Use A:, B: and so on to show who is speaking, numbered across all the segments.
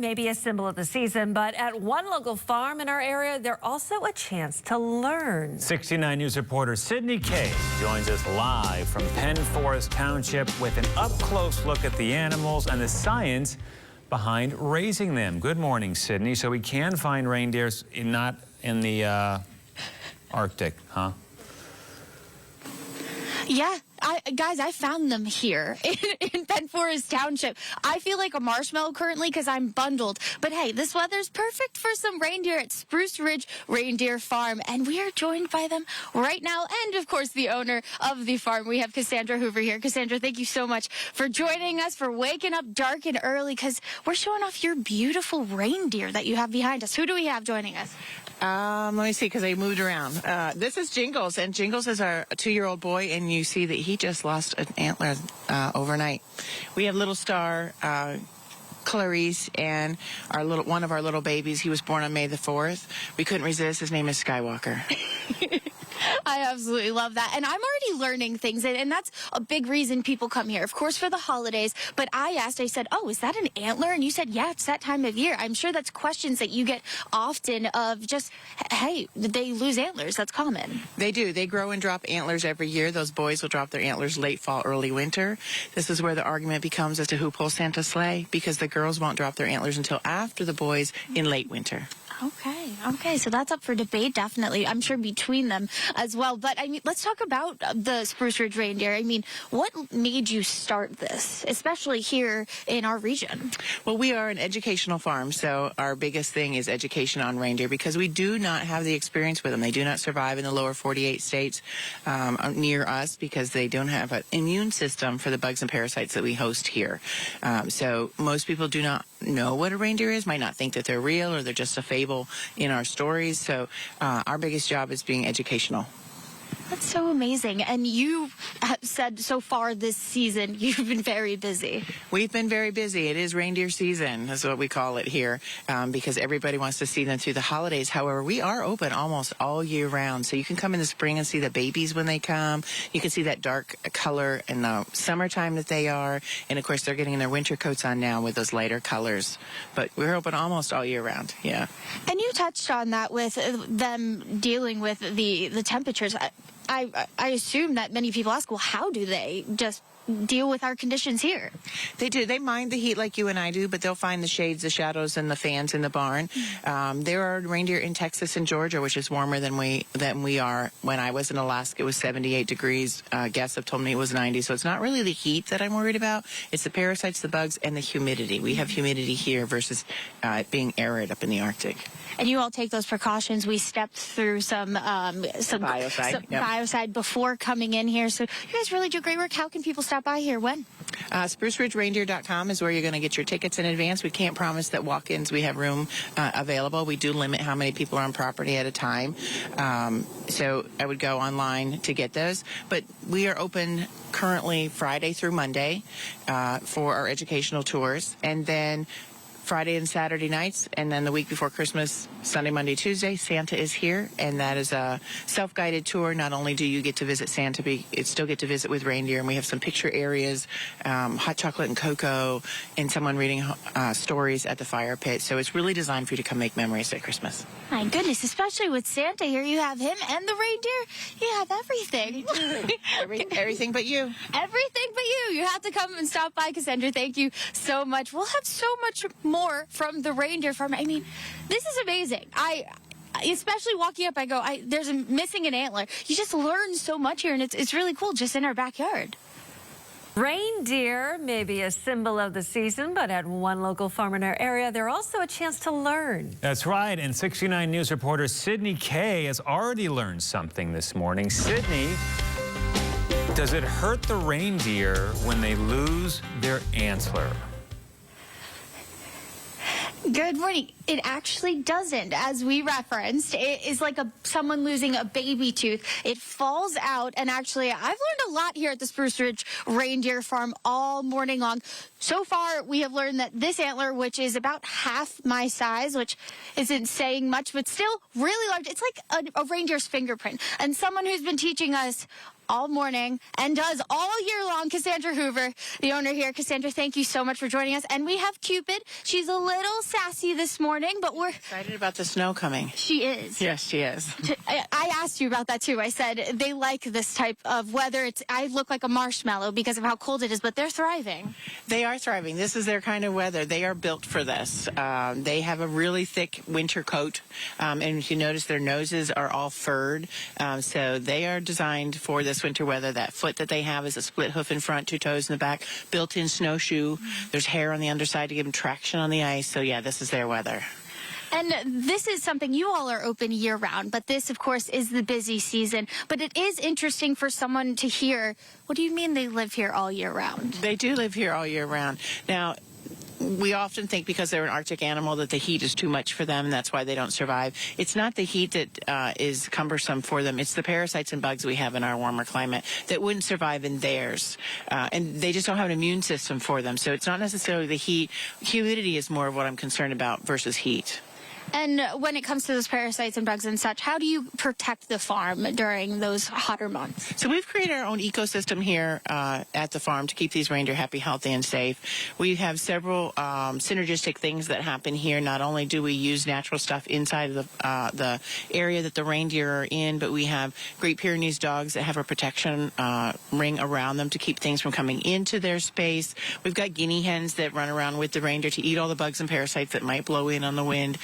A: may be a symbol of the season, but at one local farm in our area, there's also a chance to learn.
B: 69 News reporter Sydney Kay joins us live from Penn Township with an up-close look at the animals and the science behind raising them. Good morning, Sydney. So we can find reindeers not in the Arctic, huh?
C: Yeah. Guys, I found them here in Penn Township. I feel like a marshmallow currently because I'm bundled. But hey, this weather's perfect for some reindeer at Spruce Ridge Reindeer Farm. And we are joined by them right now. And, of course, the owner of the farm. We have Cassandra Hoover here. Cassandra, thank you so much for joining us, for waking up dark and early, because we're showing off your beautiful reindeer that you have behind us. Who do we have joining us?
D: Let me see, because I moved around. This is Jingles, and Jingles is our 2-year-old boy, and you see that he just lost an antler overnight. We have Little Star, Clarice, and one of our little babies. He was born on May the 4th. We couldn't resist. His name is Skywalker.
C: I absolutely love that. And I'm already learning things, and that's a big reason people come here, of course, for the holidays. But I said, oh, is that an antler? And you said, yeah, it's that time of year. I'm sure that's questions that you get often of just, hey, did they lose antlers? That's common.
D: They do. They grow and drop antlers every year. Those boys will drop their antlers late fall, early winter. This is where the argument becomes as to who pulls Santa's sleigh, because the girls won't drop their antlers until after the boys in late winter.
C: Okay, so that's up for debate, definitely. I'm sure between them as well. But, I mean, let's talk about the Spruce Ridge Reindeer. I mean, what made you start this, especially here in our region?
D: Well, we are an educational farm, so our biggest thing is education on reindeer, because we do not have the experience with them. They do not survive in the lower 48 states near us, because they don't have an immune system for the bugs and parasites that we host here. So most people do not know what a reindeer is, might not think that they're real, or they're just a fable in our stories. So our biggest job is being educational.
C: That's so amazing. And you have said so far this season you've been very busy.
D: We've been very busy. It is reindeer season, is what we call it here, because everybody wants to see them through the holidays. However, we are open almost all year round. So you can come in the spring and see the babies when they come. You can see that dark color in the summertime that they are. And, of course, they're getting their winter coats on now with those lighter colors. But we're open almost all year round, yeah.
C: And you touched on that with them dealing with the temperatures. I assume that many people ask, well, how do they just deal with our conditions here?
D: They do. They mind the heat like you and I do, but they'll find the shades, the shadows, and the fans in the barn. There are reindeer in Texas and Georgia, which is warmer than we are. When I was in Alaska, it was 78 degrees. Guests have told me it was 90. So it's not really the heat that I'm worried about. It's the parasites, the bugs, and the humidity. We have humidity here versus it being arid up in the Arctic.
C: And you all take those precautions. We stepped through some biocide before coming in here. So you guys really do great work. How can people stop by here? When?
D: SpruceRidgeReindeer.com is where you're going to get your tickets in advance. We can't promise that walk-ins, we have room available. We do limit how many people are on property at a time. So I would go online to get those. But we are open currently Friday through Monday for our educational tours. And then Friday and Saturday nights, and then the week before Christmas, Sunday, Monday, Tuesday, Santa is here, and that is a self-guided tour. Not only do you get to visit Santa, but you still get to visit with reindeer, and we have some picture areas, hot chocolate and cocoa, and someone reading stories at the fire pit. So it's really designed for you to come make memories at Christmas.
C: My goodness, especially with Santa here, you have him and the reindeer. You have everything.
D: Everything but you.
C: Everything but you. You have to come and stop by, Cassandra. Thank you so much. We'll have so much more from the reindeer farm. I mean, this is amazing. Especially walking up, I go, there's missing an antler. You just learn so much here, and it's really cool just in our backyard.
A: Reindeer may be a symbol of the season, but at one local farm in our area, there's also a chance to learn.
B: That's right, and 69 News reporter Sydney Kay has already learned something this morning. Sydney, does it hurt the reindeer when they lose their antler?
C: Good morning. It actually doesn't. As we referenced, it is like someone losing a baby tooth. It falls out, and actually, I've learned a lot here at the Spruce Ridge Reindeer Farm all morning long. So far, we have learned that this antler, which is about half my size, which isn't saying much, but still really large. It's like a reindeer's fingerprint. And someone who's been teaching us all morning and does all year long. Cassandra Hoover, the owner here. Cassandra, thank you so much for joining us. And we have Cupid. She's a little sassy this morning, but we're
D: Excited about the snow coming.
C: She is.
D: Yes, she is.
C: I asked you about that too. I said they like this type of weather. I look like a marshmallow because of how cold it is, but they're thriving.
D: They are thriving. This is their kind of weather. They are built for this. They have a really thick winter coat, and if you notice, their noses are all furred. So they are designed for this winter weather. That foot that they have is a split hoof in front, 2 toes in the back, built-in snowshoe. There's hair on the underside to give them traction on the ice. So yeah, this is their weather.
C: And this is something you all are open year-round, but this, of course, is the busy season. But it is interesting for someone to hear, what do you mean they live here all year round?
D: They do live here all year round. Now, we often think because they're an Arctic animal that the heat is too much for them, and that's why they don't survive. It's not the heat that is cumbersome for them. It's the parasites and bugs we have in our warmer climate that wouldn't survive in theirs. And they just don't have an immune system for them. So it's not necessarily the heat. Humidity is more of what I'm concerned about versus heat.
C: And when it comes to those parasites and bugs and such, how do you protect the farm during those hotter months?
D: So we've created our own ecosystem here at the farm to keep these reindeer happy, healthy, and safe. We have several synergistic things that happen here. Not only do we use natural stuff inside of the area that the reindeer are in, but we have Great Pyrenees dogs that have a protection ring around them to keep things from coming into their space. We've got guinea hens that run around with the reindeer to eat all the bugs and parasites that might blow in on the wind.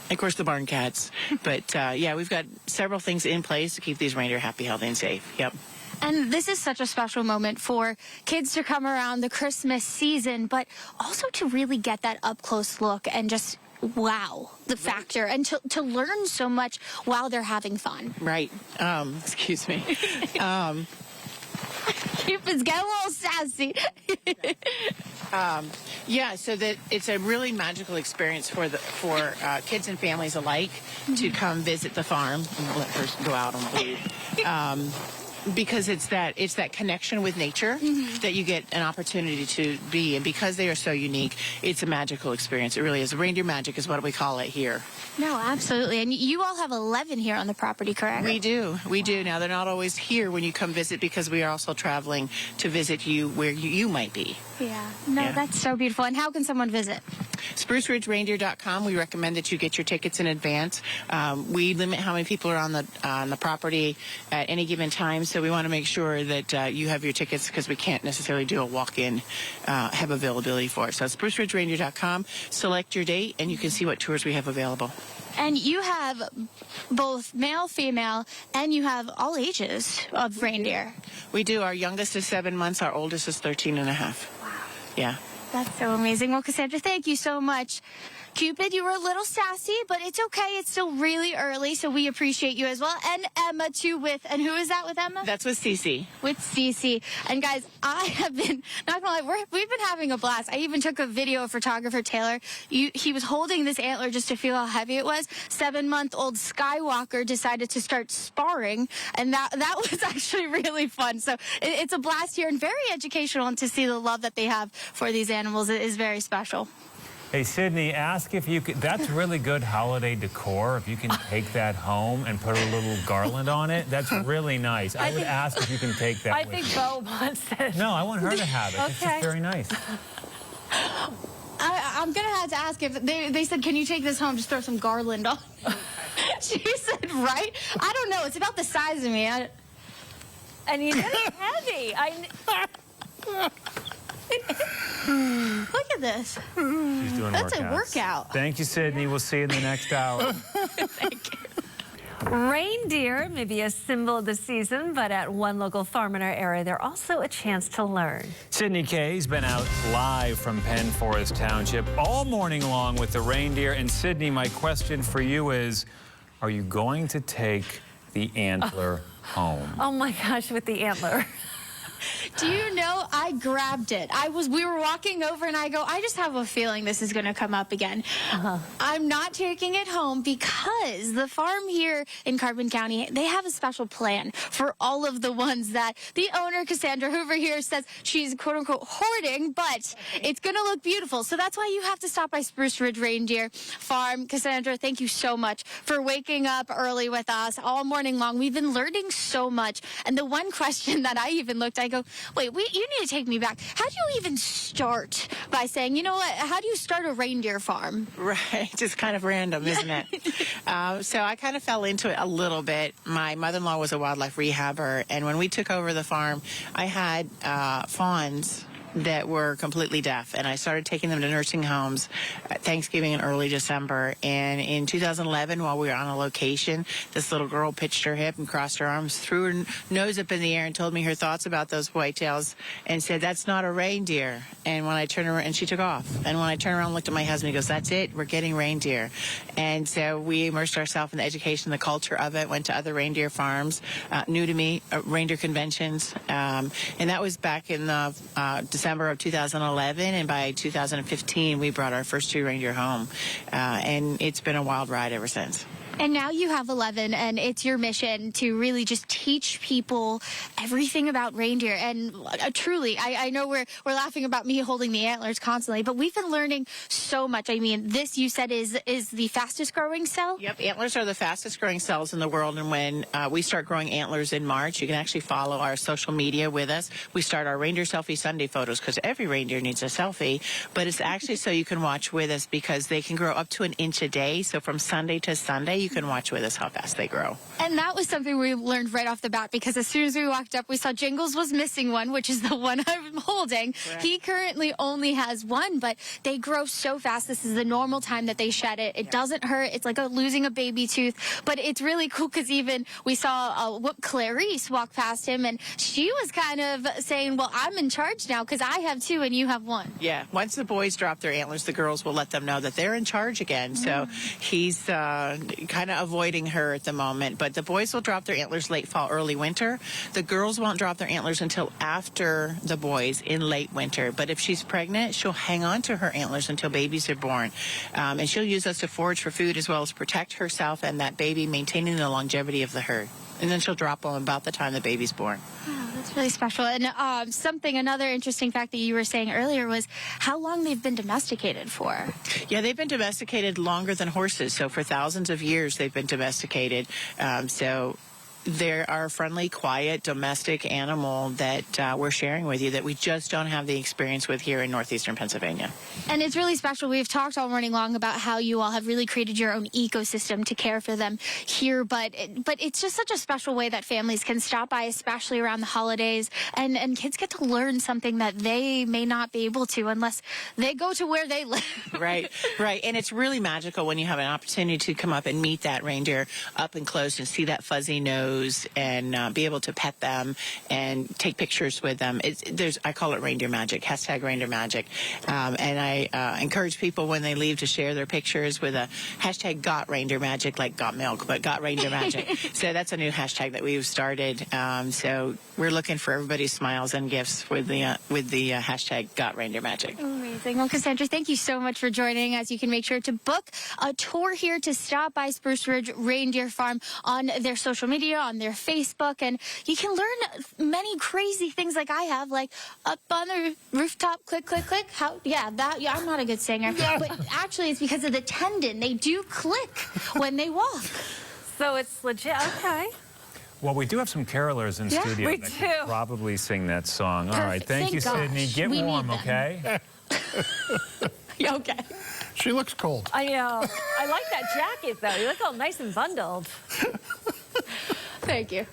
D: Of course, the barn cats. But, yeah, we've got several things in place to keep these reindeer happy, healthy, and safe. Yep.
C: And this is such a special moment for kids to come around the Christmas season, but also to really get that up-close look and just wow the factor and to learn so much while they're having fun.
D: Right. Excuse me.
C: Cupid's getting a little sassy.
D: Yeah, so that it's a really magical experience for kids and families alike to come visit the farm. And let her go out on the because it's that connection with nature that you get an opportunity to be, and because they are so unique, it's a magical experience. It really is. Reindeer magic is what we call it here.
C: No, absolutely. And you all have 11 here on the property, correct?
D: We do. We do. Now, they're not always here when you come visit because we are also traveling to visit you where you might be.
C: Yeah. No,
D: Yeah.
C: That's so beautiful. And how can someone visit?
D: SpruceRidgeReindeer.com. We recommend that you get your tickets in advance. We limit how many people are on the property at any given time, so we want to make sure that you have your tickets because we can't necessarily do a walk-in, have availability for it. So SpruceRidgeReindeer.com. Select your date, and you can see what tours we have available.
C: And you have both male, female, and you have all ages of reindeer.
D: We do. Our youngest is 7 months. Our oldest is 13 and a half.
C: Wow.
D: Yeah.
C: That's so amazing. Well, Cassandra, thank you so much. Cupid, you were a little sassy, but it's okay. It's still really early, so we appreciate you as well. And Emma, too, and who is that with Emma?
D: That's with Cece.
C: With Cece. And guys, I have been, not gonna lie, we've been having a blast. I even took a video of photographer Taylor. He was holding this antler just to feel how heavy it was. 7-month-old Skywalker decided to start sparring, and that was actually really fun. So it's a blast here and very educational, and to see the love that they have for these animals is very special.
B: Hey, Sydney, ask if you could, that's really good holiday decor. If you can take that home and put a little garland on it, that's really nice. I would ask if you can take that
A: I
B: with
A: think
B: you.
A: Bo wants it.
B: No, I want her to have it. It's just very nice.
C: I'm going to have to ask if they said, can you take this home? Just throw some garland on. She said, right? I don't know. It's about the size of me.
A: And you know it's heavy.
C: Look at this.
B: She's doing
C: That's
B: workouts.
C: a workout.
B: Thank you, Sydney. We'll see you in the next hour.
C: Thank you.
A: Reindeer may be a symbol of the season, but at one local farm in our area, they're also a chance to learn.
B: Sydney Kay's been out live from Penn Township all morning long with the reindeer. And Sydney, my question for you is, are you going to take the antler home?
A: Oh my gosh, with the antler.
C: Do you know, I grabbed it. We were walking over and I go, I just have a feeling this is going to come up again. I'm not taking it home because the farm here in Carbon County, they have a special plan for all of the ones that the owner, Cassandra Hoover here, says she's quote unquote hoarding, but it's going to look beautiful. So that's why you have to stop by Spruce Ridge Reindeer Farm. Cassandra, thank you so much for waking up early with us all morning long. We've been learning so much. And the one question that I even looked, I go, wait, you need to take me back. How do you even start by saying, you know what, how do you start a reindeer farm?
D: Right, just kind of random, isn't it? So I kind of fell into it a little bit. My mother-in-law was a wildlife rehabber, and when we took over the farm, I had fawns that were completely deaf, and I started taking them to nursing homes at Thanksgiving in early December. And in 2011, while we were on a location, this little girl pitched her hip and crossed her arms, threw her nose up in the air, and told me her thoughts about those whitetails, and said, "That's not a reindeer." And when I turned around, and she took off. And when I turned around and looked at my husband, he goes, "That's it, we're getting reindeer." And so we immersed ourselves in the education, the culture of it, went to other reindeer farms, new to me, reindeer conventions, and that was back in the December of 2011, and by 2015 we brought our first 2 reindeer home, and it's been a wild ride ever since.
C: And now you have 11, and it's your mission to really just teach people everything about reindeer. And truly, I know we're laughing about me holding the antlers constantly, but we've been learning so much. I mean, this you said is the fastest growing cell?
D: Yep, antlers are the fastest growing cells in the world, and when we start growing antlers in March, you can actually follow our social media with us. We start our Reindeer Selfie Sunday photos because every reindeer needs a selfie, but it's actually so you can watch with us because they can grow up to 1 inch a day. So from Sunday to Sunday, you can watch with us how fast they grow.
C: And that was something we learned right off the bat, because as soon as we walked up, we saw Jingles was missing one, which is the one I'm holding.
D: Correct.
C: He currently only has one, but they grow so fast. This is the normal time that they shed it. It doesn't hurt. It's like losing a baby tooth, but it's really cool because even we saw Clarice walk past him, and she was kind of saying, well, I'm in charge now because I have 2 and you have 1.
D: Yeah, once the boys drop their antlers, the girls will let them know that they're in charge again. So he's kind of avoiding her at the moment, but the boys will drop their antlers late fall, early winter. The girls won't drop their antlers until after the boys in late winter. But if she's pregnant, she'll hang on to her antlers until babies are born. And she'll use us to forage for food as well as protect herself and that baby, maintaining the longevity of the herd. And then she'll drop them about the time the baby's born.
C: Wow, that's really special. And another interesting fact that you were saying earlier was how long they've been domesticated for.
D: Yeah, they've been domesticated longer than horses. So for thousands of years, they've been domesticated. So they're our friendly, quiet, domestic animal that we're sharing with you that we just don't have the experience with here in northeastern Pennsylvania.
C: And it's really special. We've talked all morning long about how you all have really created your own ecosystem to care for them here, but it's just such a special way that families can stop by, especially around the holidays, and kids get to learn something that they may not be able to unless they go to where they live.
D: Right. And it's really magical when you have an opportunity to come up and meet that reindeer up and close and see that fuzzy nose and be able to pet them and take pictures with them. I call it reindeer magic, # reindeer magic. And I encourage people when they leave to share their pictures with a # got reindeer magic, like got milk, but got reindeer magic. So that's a new hashtag that we've started. So we're looking for everybody's smiles and gifts with the hashtag got reindeer magic.
C: Amazing. Well, Cassandra, thank you so much for joining us. You can make sure to book a tour here to stop by Spruce Ridge Reindeer Farm on their social media, on their Facebook, and you can learn many crazy things like I have, like up on the rooftop, click, click, click. I'm not a good singer, but actually it's because of the tendon. They do click when they walk.
A: So it's legit. Okay.
B: Well, we do have some carolers in studio
A: we
B: that
A: do.
B: can probably sing that song. All right, thank you,
C: Thank
B: Sydney.
C: gosh.
B: Get
C: We
B: warm,
C: need them.
B: okay?
C: Okay.
E: She looks cold.
A: I know. I like that jacket, though. You look all nice and bundled.
C: Thank you.